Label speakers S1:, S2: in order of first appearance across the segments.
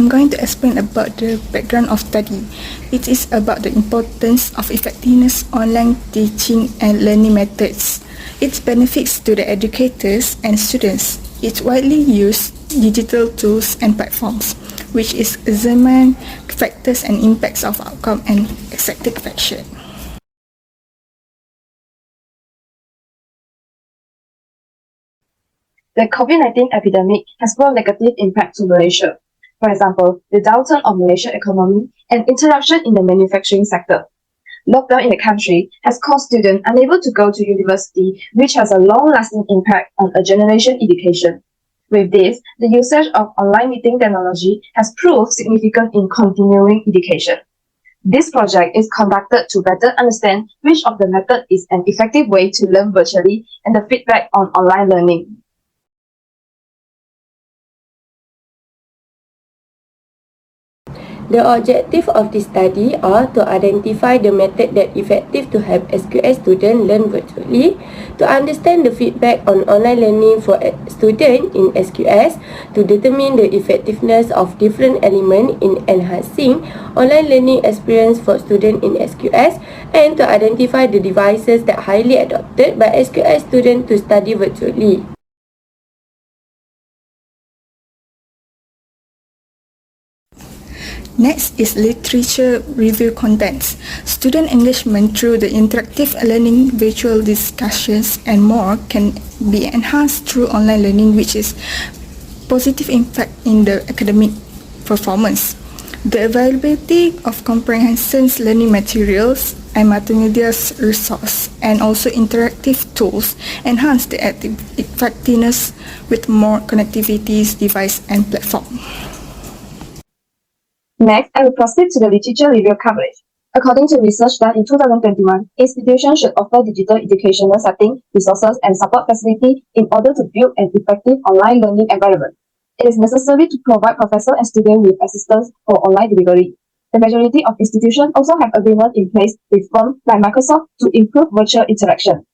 S1: going to explain about the background of study. It is about the importance of effectiveness online teaching and learning methods. Its benefits to the educators and students. It's widely used digital tools and platforms, which is examine factors and impacts of outcome and satisfaction.
S2: The COVID-19 epidemic has brought negative impact to Malaysia. For example, the downturn of Malaysian economy and interruption in the manufacturing sector. Lockdown in the country has caused students unable to go to university, which has a long-lasting impact on a generation education. With this, the usage of online meeting technology has proved significant in continuing education. This project is conducted to better understand which of the method is an effective way to learn virtually and the feedback on online learning.
S3: The objective of this study are to identify the method that effective to help SQS students learn virtually, to understand the feedback on online learning for students in SQS, to determine the effectiveness of different elements in enhancing online learning experience for students in SQS, and to identify the devices that are highly adopted by SQS students to study virtually.
S1: Next is literature review contents. Student engagement through the interactive learning, virtual discussions, and more can be enhanced through online learning, which is positive impact in the academic performance. The availability of comprehensive learning materials and multimedia resource and also interactive tools enhance the effectiveness with more connectivity, device, and platform.
S2: Next, I will proceed to the literature review coverage. According to research done in 2021, institutions should offer digital educational setting, resources, and support facility in order to build an effective online learning environment. It is necessary to provide professors and students with assistance for online delivery. The majority of institutions also have agreements in place with firms like Microsoft to improve virtual interaction.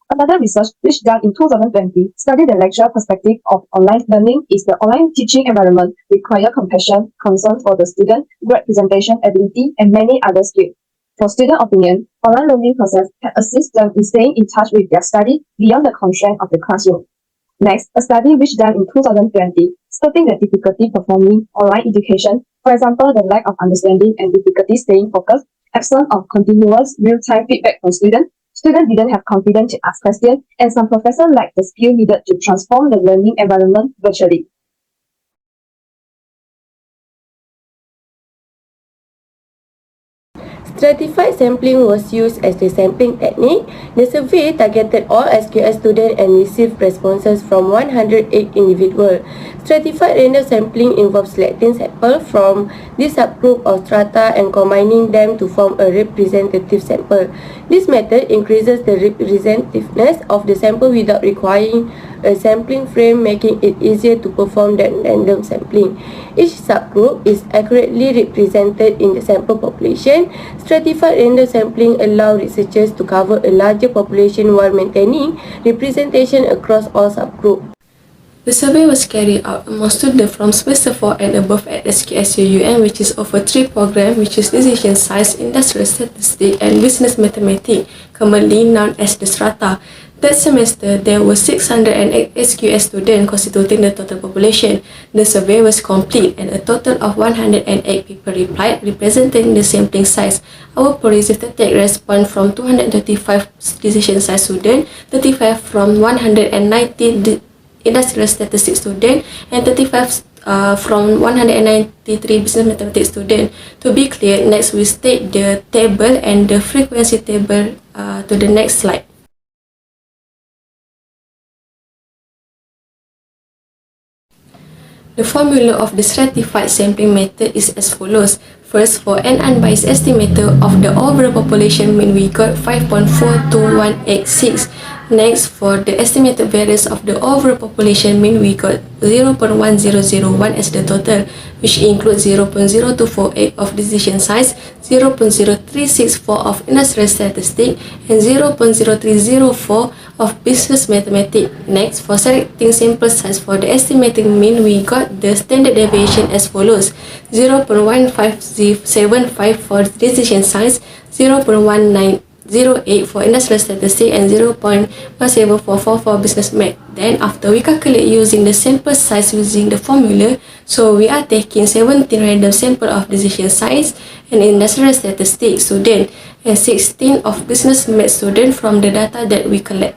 S2: Another research which done in 2020 studied the lecturer perspective of online learning is the online teaching environment require compassion, concern for the student, great presentation ability, and many other skills. For student opinion, online learning process can assist them in staying in touch with their study beyond the constraint of the classroom. Next, a study which done in 2020 stating the difficulty performing online education, for example, the lack of understanding and difficulty staying focused, absence of continuous real-time feedback from students didn't have confidence to ask questions, and some professors lacked the skill needed to transform the learning environment virtually.
S3: Stratified sampling was used as the sampling technique. The survey targeted all SQS students and received responses from 108 individuals. Stratified random sampling involves selecting samples from this subgroup of strata and combining them to form a representative sample. This method increases the representativeness of the sample without requiring a sampling frame, making it easier to perform than random sampling. Each subgroup is accurately represented in the sample population. Stratified random sampling allows researchers to cover a larger population while maintaining representation across all subgroups.
S4: The survey was carried out among students from semester 4 and above at SQS2083, which is offer 3 programs, which is Decision Science, Industrial Statistics, and Business Mathematics, commonly known as the strata. That semester, there were 608 SQS students constituting the total population. The survey was complete and a total of 108 people replied, representing the sampling size. Our qualitative response from 235 decision science students, 35 from 190 industrial statistics student, and 35 from 193 business mathematics student. To be clear, next we state the table and the frequency table to the next slide. The formula of the stratified sampling method is as follows. First, for an unbiased estimator of the overall population mean, we got 5.42186. Next, for the estimated variance of the overall population mean, we got 0.1001 as the total, which includes 0.0248 of decision size, 0.0364 of industrial statistic, and 0.0304 of business mathematics. Next, for selecting sample size for the estimating mean, we got the standard deviation as follows: 0.1575 for decision size, 0.1908 for industrial statistics, and 0.1744 for business math. Then after we calculate using the sample size using the formula, so we are taking 17 random sample of decision size and industrial statistics student and 16 of business math student from the data that we collect.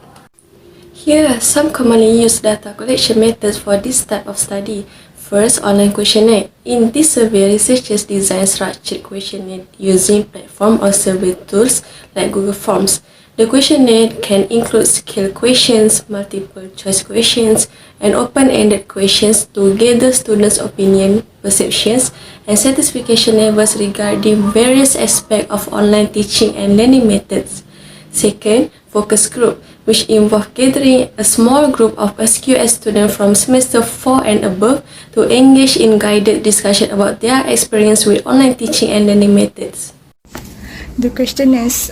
S4: Here are some commonly used data collection methods for this type of study. First, online questionnaire. In this survey, researchers design structured questionnaire using platform or survey tools like Google Forms. The questionnaire can include skill questions, multiple choice questions, and open-ended questions to gather students' opinion, perceptions, and satisfaction levels regarding various aspects of online teaching and learning methods. Second, focus group, which involve gathering a small group of SQS students from semester 4 and above to engage in guided discussion about their experience with online teaching and learning methods.
S1: The questionnaires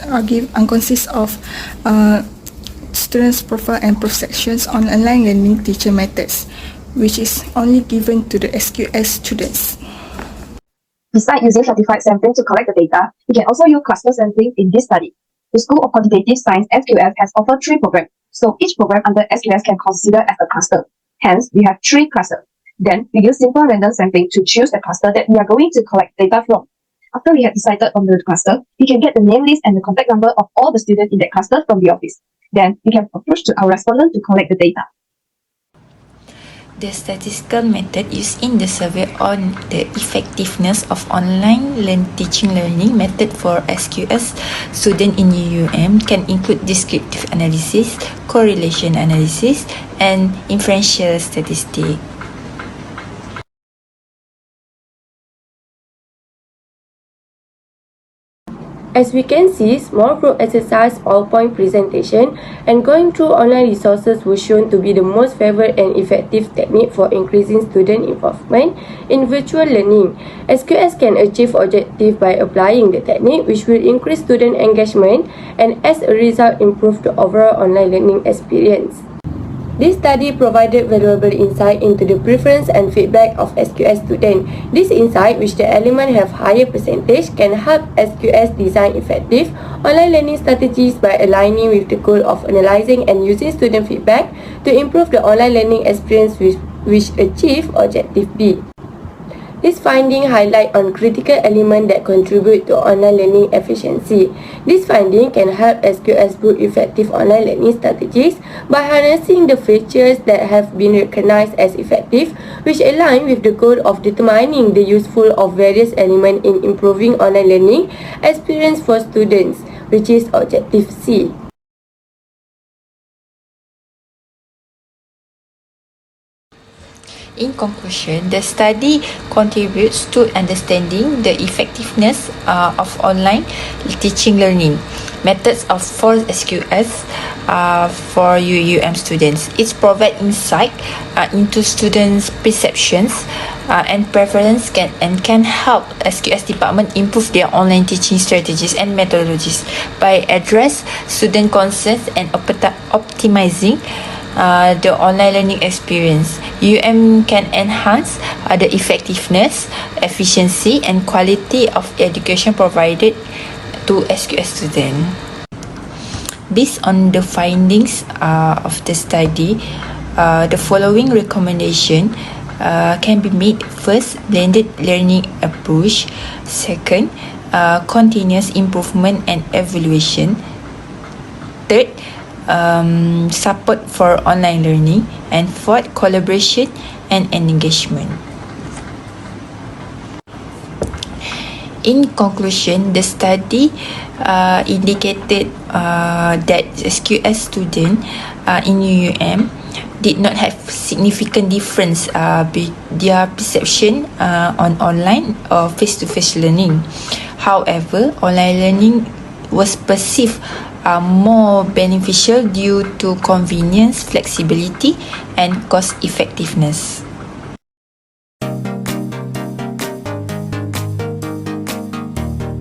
S1: consist of students' profile and perceptions on online learning teaching methods, which is only given to the SQS students.
S2: Besides using stratified sampling to collect the data, we can also use cluster sampling in this study. The School of Quantitative Science SQS has offered 3 programs, so each program under SQS can consider as a cluster. Hence, we have 3 clusters. Then, we use simple random sampling to choose the cluster that we are going to collect data from. After we have decided on the cluster, we can get the name list and the contact number of all the students in that cluster from the office. Then, we can approach to our respondent to collect the data.
S5: The statistical method used in the survey on the effectiveness of online teaching learning method for SQS student in UUM can include descriptive analysis, correlation analysis, and inferential statistics.
S3: As we can see, small group exercise, all-point presentation, and going through online resources were shown to be the most favored and effective technique for increasing student involvement in virtual learning. SQS can achieve objective by applying the technique, which will increase student engagement and as a result improve the overall online learning experience. This study provided valuable insight into the preference and feedback of SQS students. This insight, which the element have higher percentage, can help SQS design effective online learning strategies by aligning with the goal of analyzing and using student feedback to improve the online learning experience which achieve Objective B. This finding highlight on critical elements that contribute to online learning efficiency. This finding can help SQS build effective online learning strategies by harnessing the features that have been recognized as effective, which align with the goal of determining the useful of various elements in improving online learning experience for students, which is Objective C.
S5: In conclusion, the study contributes to understanding the effectiveness of online teaching learning methods of for SQS for UUM students. It provides insight into students' perceptions and preference can help SQS department improve their online teaching strategies and methodologies by address student concerns and optimizing the online learning experience. UM can enhance the effectiveness, efficiency, and quality of education provided to SQS students. Based on the findings of the study, the following recommendation can be made. First, blended learning approach. Second, continuous improvement and evaluation. Third, support for online learning, and fourth, collaboration and engagement. In conclusion, the study indicated that SQS students in UUM did not have significant difference their perception on online or face-to-face learning. However, online learning was perceived more beneficial due to convenience, flexibility, and cost effectiveness.